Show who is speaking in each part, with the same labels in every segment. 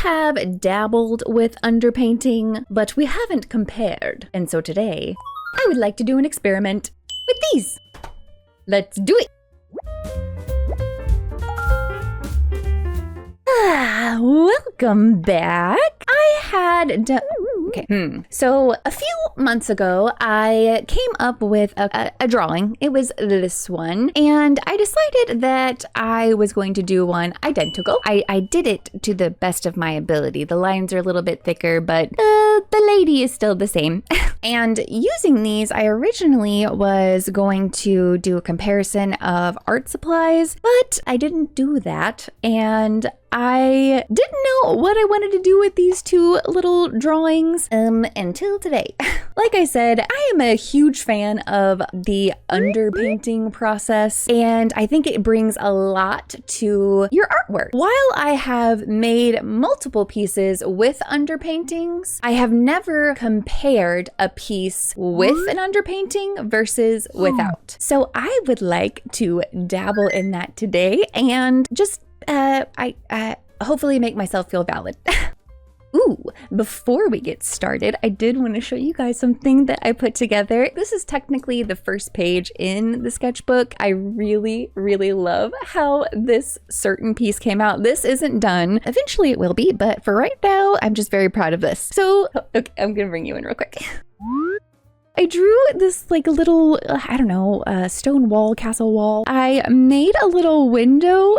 Speaker 1: have dabbled with underpainting, but we haven't compared. And so today, I would like to do an experiment with these. Let's do it. Welcome back. So a few months ago, I came up with a drawing. It was this one, and I decided that I was going to do one identical. I did it to the best of my ability. The lines are a little bit thicker, but the lady is still the same. And using these, I originally was going to do a comparison of art supplies, but I didn't do that, and I didn't know what I wanted to do with these two little drawings until today. Like I said, I am a huge fan of the underpainting process, and I think it brings a lot to your artwork. While I have made multiple pieces with underpaintings, I have never compared a piece with an underpainting versus without. So I would like to dabble in that today and just hopefully make myself feel valid. Ooh, before we get started, I did want to show you guys something that I put together. This is technically the first page in the sketchbook. I really, really love how this certain piece came out. This isn't done. Eventually it will be, but for right now, I'm just very proud of this. So, okay, I'm gonna bring you in real quick. I drew this like little, I don't know, stone wall, castle wall. I made a little window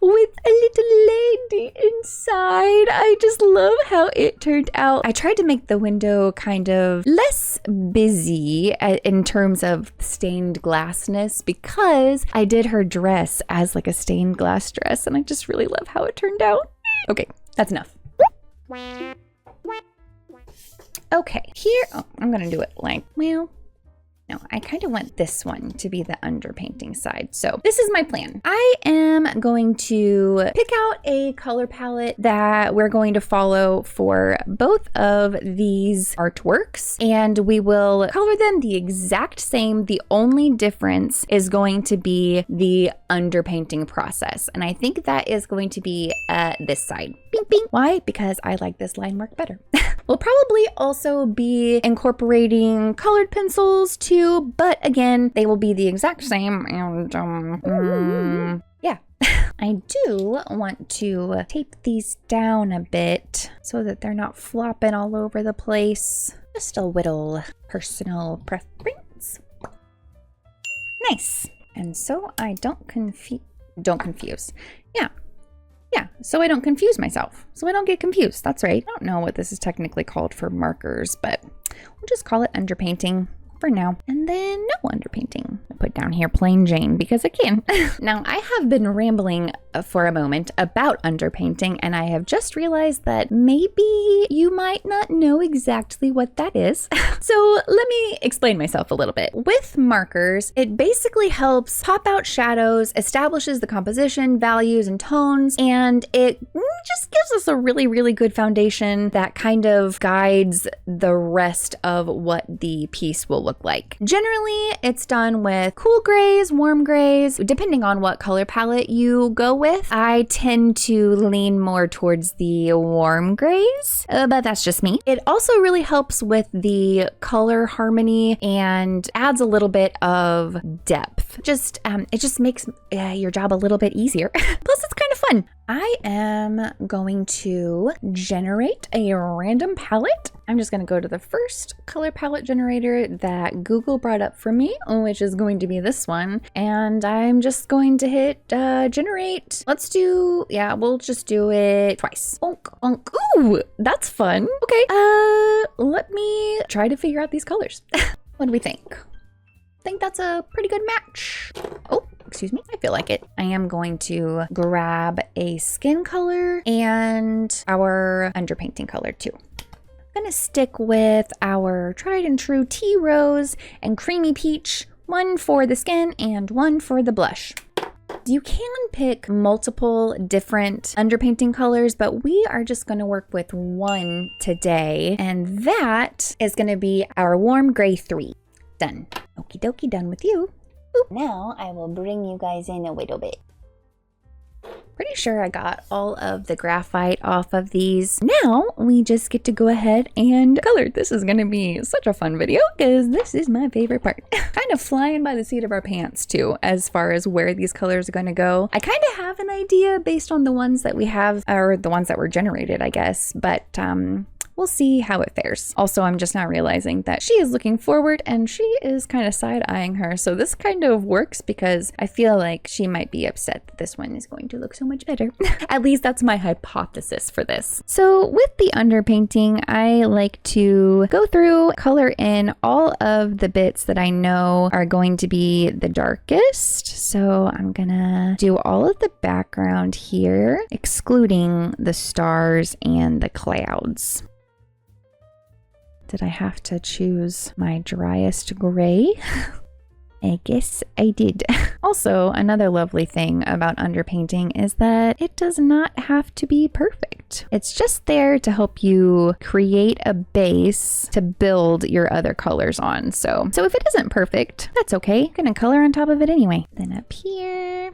Speaker 1: with a little lady inside. I just love how it turned out. I tried to make the window kind of less busy in terms of stained glassness because I did her dress as like a stained glass dress, and I just really love how it turned out. Okay, that's enough. Okay, here, I'm gonna do it like, well, no, I kind of want this one to be the underpainting side. So this is my plan. I am going to pick out a color palette that we're going to follow for both of these artworks, and we will color them the exact same. The only difference is going to be the underpainting process. And I think that is going to be this side. Bing, bing. Why? Because I like this line work better. We'll probably also be incorporating colored pencils too, but again, they will be the exact same. And yeah, I do want to tape these down a bit so that they're not flopping all over the place. Just a little personal preference. Nice. And so I don't confuse. Yeah, so I don't confuse myself. So I don't get confused. That's right. I don't know what this is technically called for markers, but we'll just call it underpainting for now. And then no underpainting. I put down here plain Jane because I can. Now I have been rambling for a moment about underpainting, and I have just realized that maybe you might not know exactly what that is. So let me explain myself a little bit. With markers, it basically helps pop out shadows, establishes the composition, values, and tones, and it just gives us a really, really good foundation that kind of guides the rest of what the piece will look like. Generally, it's done with cool grays, warm grays, depending on what color palette you go with. I tend to lean more towards the warm grays, but that's just me. It also really helps with the color harmony and adds a little bit of depth. It just makes your job a little bit easier. Plus, it's kind of fun. I am going to generate a random palette. I'm just going to go to the first color palette generator that Google brought up for me, which is going to be this one. And I'm just going to hit generate. We'll just do it twice. Ooh, that's fun. Okay, let me try to figure out these colors. What do we think? I think that's a pretty good match. Oh, excuse me, I feel like it. I am going to grab a skin color and our underpainting color too. I'm gonna stick with our tried and true tea rose and creamy peach, one for the skin and one for the blush. You can pick multiple different underpainting colors, but we are just going to work with one today, and that is going to be our warm gray 3. Done. Okie dokie, done with you. Boop. Now I will bring you guys in a little bit. Pretty sure I got all of the graphite off of these. Now we just get to go ahead and color. This is gonna be such a fun video because this is my favorite part. Kind of flying by the seat of our pants too, as far as where these colors are gonna go. I kind of have an idea based on the ones that we have, or the ones that were generated, I guess, but we'll see how it fares. Also, I'm just now realizing that she is looking forward and she is kind of side-eyeing her. So this kind of works because I feel like she might be upset that this one is going to look so much better. At least that's my hypothesis for this. So with the underpainting, I like to go through, color in all of the bits that I know are going to be the darkest. So I'm gonna do all of the background here, excluding the stars and the clouds. Did I have to choose my driest gray? I guess I did. Also, another lovely thing about underpainting is that it does not have to be perfect. It's just there to help you create a base to build your other colors on. So if it isn't perfect, that's okay. I'm gonna color on top of it anyway. Then up here.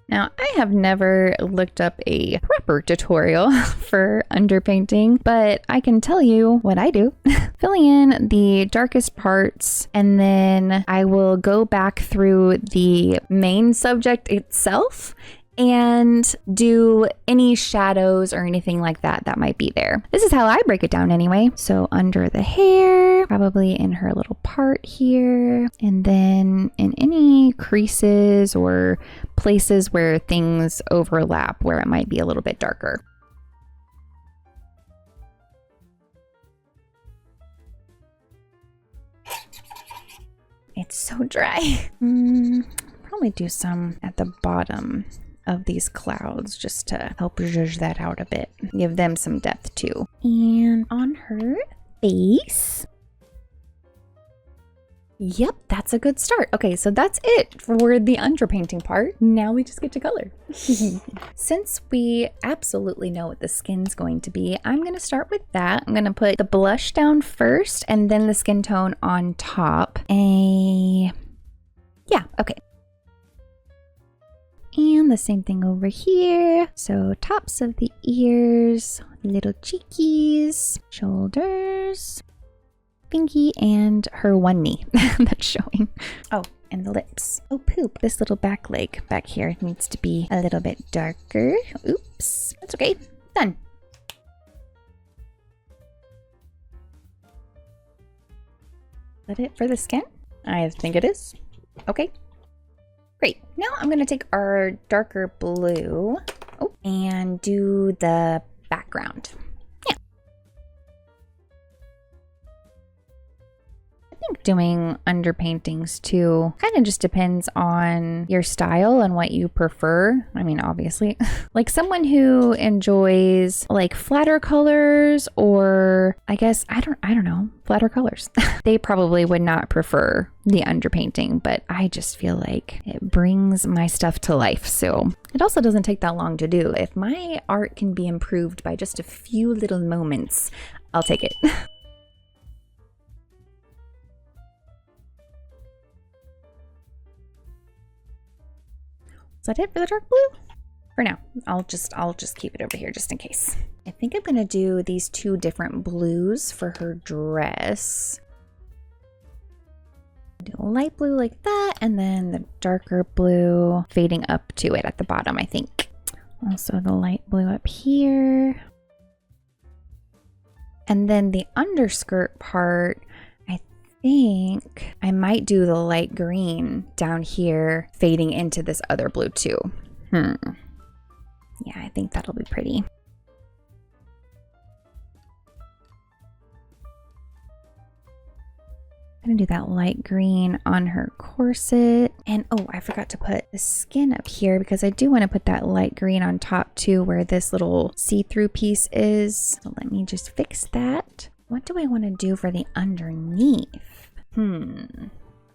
Speaker 1: Now, I have never looked up a proper tutorial for underpainting, but I can tell you what I do. Filling in the darkest parts, and then I will go back through the main subject itself and do any shadows or anything like that that might be there. This is how I break it down anyway. So under the hair, probably in her little part here, and then in any creases or places where things overlap where it might be a little bit darker. It's so dry. Probably do some at the bottom of these clouds just to help zhuzh that out a bit. Give them some depth too. And on her face. Yep, that's a good start. Okay, so that's it for the underpainting part. Now we just get to color. Since we absolutely know what the skin's going to be, I'm gonna start with that. I'm gonna put the blush down first and then the skin tone on top. Yeah, okay. And the same thing over here. So tops of the ears, little cheekies, shoulders, pinky, and her one knee that's showing. Oh, and the lips. Oh, poop. This little back leg back here needs to be a little bit darker. Oops. That's okay. Done. Is that it for the skin? I think it is. Okay. Great. Now I'm going to take our darker blue and do the background. Yeah. I think doing underpaintings too kind of just depends on your style and what you prefer. I mean, obviously, like someone who enjoys like flatter colors, or I guess, I don't know, flatter colors. They probably would not prefer the underpainting, but I just feel like it brings my stuff to life. So it also doesn't take that long to do. If my art can be improved by just a few little moments, I'll take it. Is that it for the dark blue? For now, I'll just keep it over here just in case. I think I'm gonna do these two different blues for her dress. Do a light blue like that, and then the darker blue fading up to it at the bottom, I think. Also the light blue up here. And then the underskirt part, I think I might do the light green down here fading into this other blue too. Yeah, I think that'll be pretty. I'm gonna do that light green on her corset. And oh, I forgot to put the skin up here because I do want to put that light green on top too, where this little see-through piece is. So let me just fix that. What do I want to do for the underneath?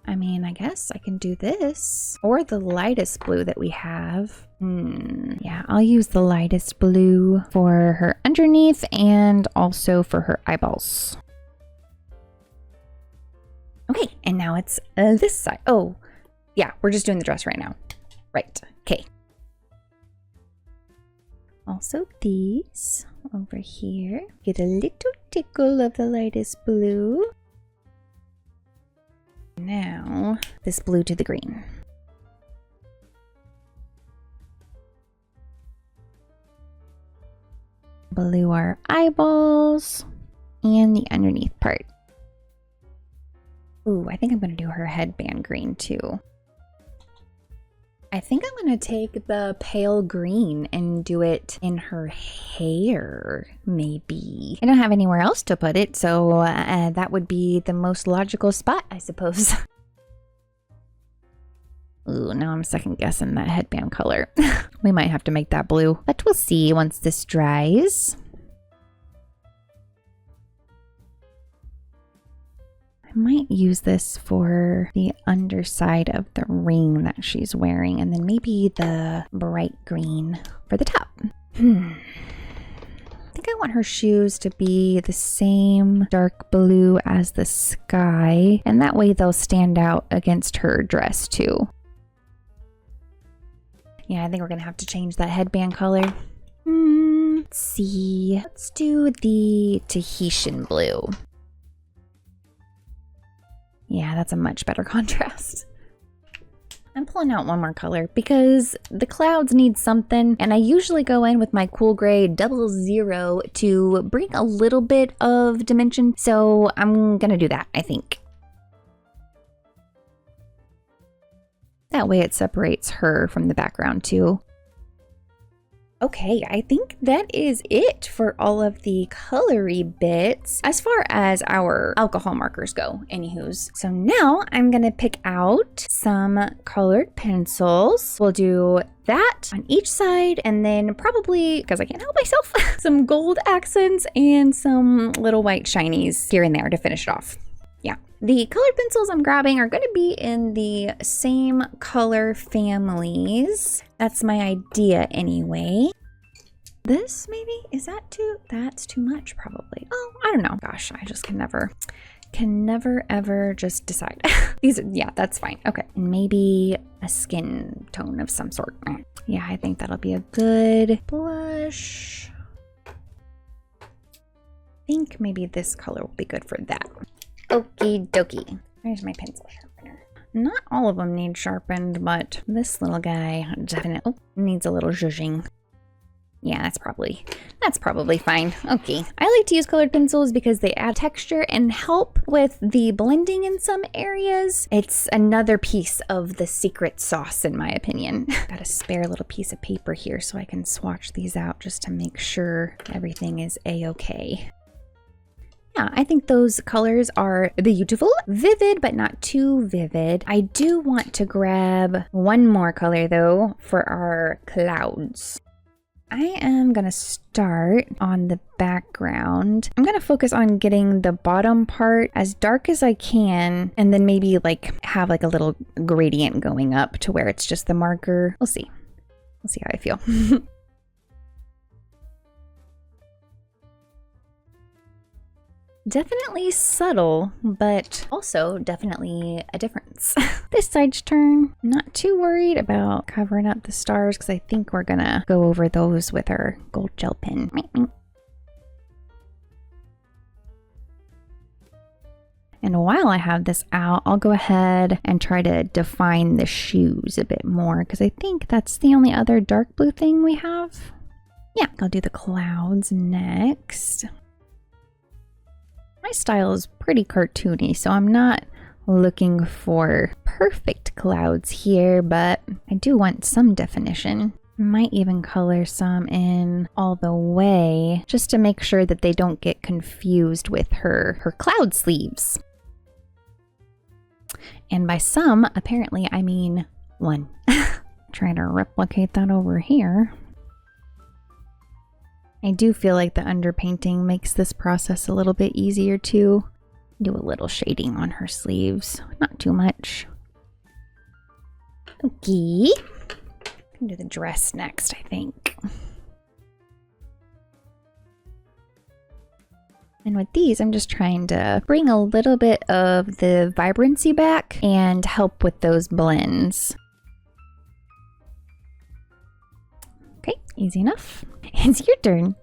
Speaker 1: I mean, I guess I can do this or the lightest blue that we have. Yeah, I'll use the lightest blue for her underneath and also for her eyeballs. Okay, and now it's this side. Oh, yeah, we're just doing the dress right now. Right, okay. also these over here. Get a little tickle of the lightest blue. Now, this blue to the green. Blue our eyeballs and the underneath part. Ooh, I think I'm going to do her headband green too. I think I'm going to take the pale green and do it in her hair, maybe. I don't have anywhere else to put it, so that would be the most logical spot, I suppose. Ooh, now I'm second guessing that headband color. We might have to make that blue, but we'll see once this dries. I might use this for the underside of the ring that she's wearing, and then maybe the bright green for the top. I think I want her shoes to be the same dark blue as the sky, and that way they'll stand out against her dress too. Yeah, I think we're gonna have to change that headband color. Let's see. Let's do the Tahitian blue. Yeah, that's a much better contrast. I'm pulling out one more color because the clouds need something, and I usually go in with my cool gray 00 to bring a little bit of dimension, so I'm gonna do that, I think. That way it separates her from the background too. Okay, I think that is it for all of the colory bits as far as our alcohol markers go, anywho's. So now I'm gonna pick out some colored pencils. We'll do that on each side, and then probably, because I can't help myself, some gold accents and some little white shinies here and there to finish it off. Yeah, the colored pencils I'm grabbing are going to be in the same color families. That's my idea anyway. This maybe, is that too, that's too much probably. Oh, I don't know. Gosh, I just can never ever just decide. These are, yeah, that's fine. Okay, and maybe a skin tone of some sort. Yeah, I think that'll be a good blush. I think maybe this color will be good for that. Okie dokie. Where's my pencil sharpener? Not all of them need sharpened, but this little guy definitely needs a little zhuzhing. Yeah, that's probably fine. Okay. I like to use colored pencils because they add texture and help with the blending in some areas. It's another piece of the secret sauce, in my opinion. Got a spare little piece of paper here so I can swatch these out just to make sure everything is a-okay. Yeah, I think those colors are beautiful. Vivid, but not too vivid. I do want to grab one more color though for our clouds. I am gonna start on the background. I'm gonna focus on getting the bottom part as dark as I can, and then maybe like have like a little gradient going up to where it's just the marker. We'll see. We'll see how I feel. Definitely subtle, but also definitely a difference. This side's turn. Not too worried about covering up the stars because I think we're gonna go over those with our gold gel pen. And while I have this out, I'll go ahead and try to define the shoes a bit more because I think that's the only other dark blue thing we have. Yeah, I'll do the clouds next. My style is pretty cartoony, so I'm not looking for perfect clouds here, but I do want some definition. Might even color some in all the way just to make sure that they don't get confused with her cloud sleeves. And by some, apparently I mean one. Trying to replicate that over here. I do feel like the underpainting makes this process a little bit easier too. Do a little shading on her sleeves, not too much. Okay. Can do the dress next, I think. And with these, I'm just trying to bring a little bit of the vibrancy back and help with those blends. Okay, easy enough. It's your turn.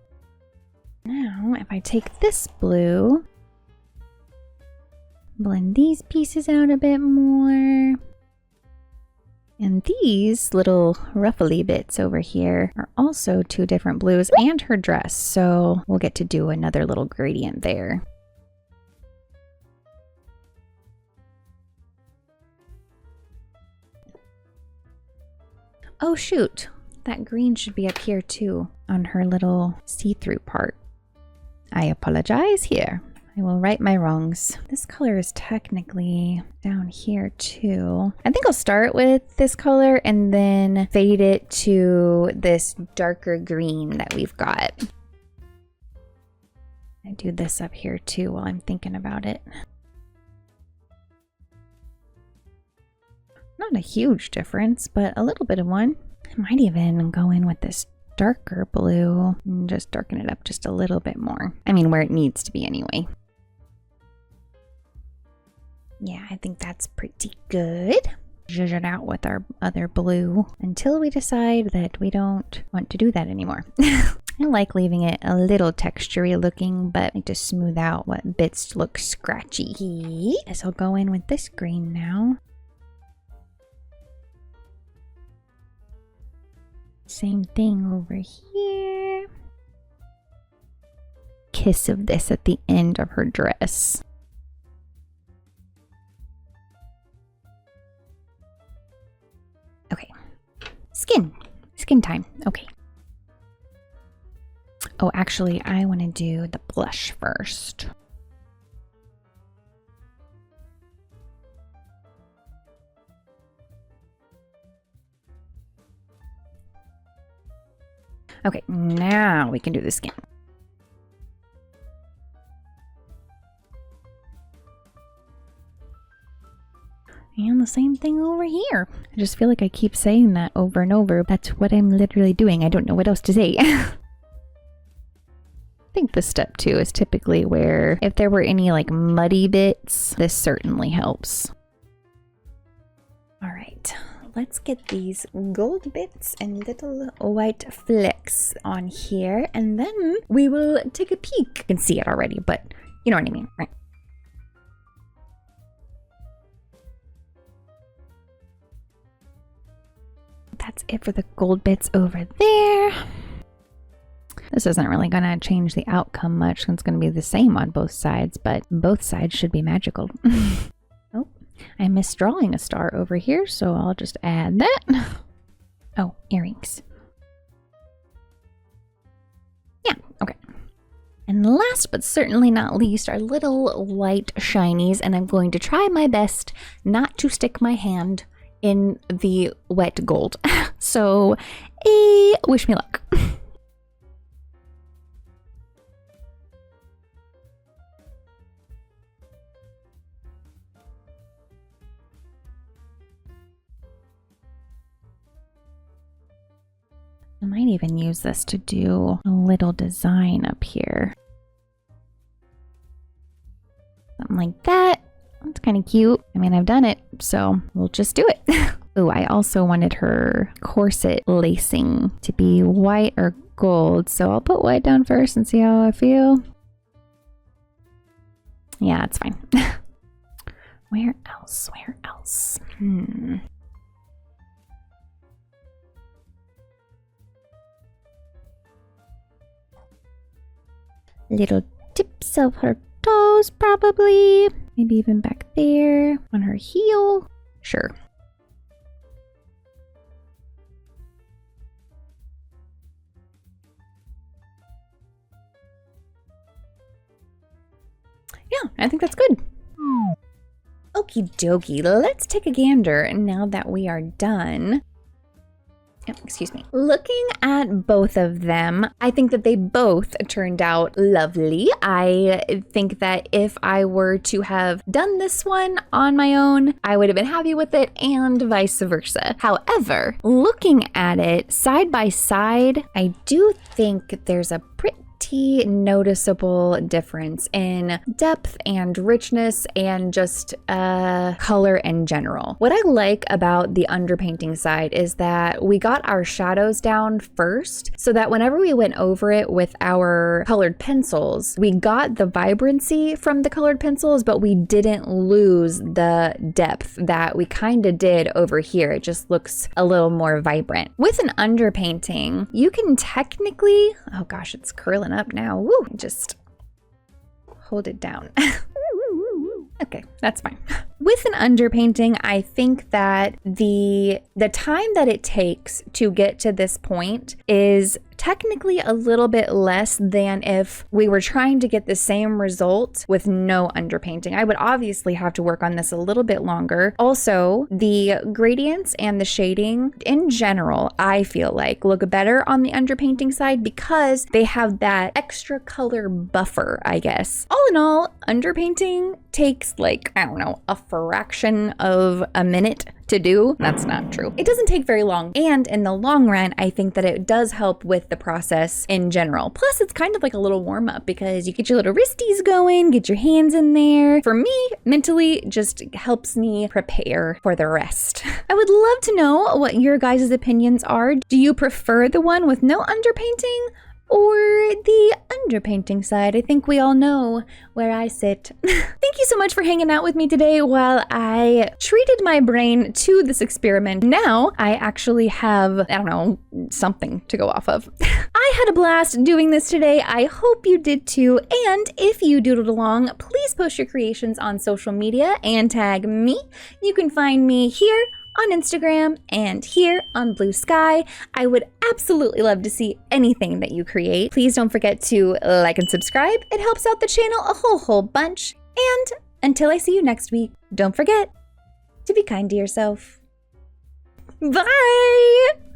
Speaker 1: Now, if I take this blue, blend these pieces out a bit more. And these little ruffly bits over here are also two different blues and her dress. So we'll get to do another little gradient there. Oh shoot, that green should be up here too on her little see-through part. I apologize here. I will right my wrongs. This color is technically down here too. I think I'll start with this color and then fade it to this darker green that we've got. I do this up here too while I'm thinking about it. Not a huge difference, but a little bit of one. I might even go in with this darker blue and just darken it up just a little bit more. I mean, where it needs to be anyway. Yeah, I think that's pretty good. Zhuzh it out with our other blue until we decide that we don't want to do that anymore. I like leaving it a little textury looking, but I like to smooth out what bits look scratchy. Guess I'll go in with this green now. Same thing over here. Kiss of this at the end of her dress. Okay. Skin time. Okay. Oh, actually, I want to do the blush first. Okay, now we can do the skin. And the same thing over here. I just feel like I keep saying that over and over. That's what I'm literally doing. I don't know what else to say. I think the step 2 is typically where if there were any like muddy bits, this certainly helps. All right. Let's get these gold bits and little white flecks on here, and then we will take a peek. You can see it already, but you know what I mean, right? That's it for the gold bits over there. This isn't really going to change the outcome much. It's going to be the same on both sides, but both sides should be magical. Oh. I missed drawing a star over here, so I'll just add that. Oh, earrings. Yeah, okay. And last but certainly not least, our little white shinies, and I'm going to try my best not to stick my hand in the wet gold. So, wish me luck. I might even use this to do a little design up here. Something like that. That's kind of cute. I mean, I've done it, so we'll just do it. Oh, I also wanted her corset lacing to be white or gold, so I'll put white down first and see how I feel. Yeah, it's fine. Where else? Where else? Little tips of her toes, probably. Maybe even back there on her heel. Sure. Yeah, I think that's good. Okie dokie, let's take a gander now that we are done. Oh, excuse me. Looking at both of them, I think that they both turned out lovely. I think that if I were to have done this one on my own, I would have been happy with it, and vice versa. However, looking at it side by side, I do think there's a pretty pretty noticeable difference in depth and richness and just color in general. What I like about the underpainting side is that we got our shadows down first, so that whenever we went over it with our colored pencils, we got the vibrancy from the colored pencils, but we didn't lose the depth that we kind of did over here. It just looks a little more vibrant. With an underpainting, you can technically, oh gosh, it's curling up now. Woo, just hold it down. Okay, that's fine. With an underpainting, I think that the time that it takes to get to this point is technically a little bit less than if we were trying to get the same result with no underpainting. I would obviously have to work on this a little bit longer. Also, the gradients and the shading in general, I feel like look better on the underpainting side because they have that extra color buffer, I guess. All in all, underpainting takes like, I don't know, a fraction of a minute to do. That's not true. It doesn't take very long. And in the long run, I think that it does help with the process in general. Plus, it's kind of like a little warm up because you get your little wristies going, get your hands in there. For me, mentally, just helps me prepare for the rest. I would love to know what your guys' opinions are. Do you prefer the one with no underpainting or the underpainting side? I think we all know where I sit. Thank you so much for hanging out with me today while I treated my brain to this experiment. Now I actually have, I don't know, something to go off of. I had a blast doing this today. I hope you did too. And if you doodled along, please post your creations on social media and tag me. You can find me here on Instagram and here on Blue Sky. I would absolutely love to see anything that you create. Please don't forget to like and subscribe. It helps out the channel a whole bunch. And until I see you next week, don't forget to be kind to yourself. Bye!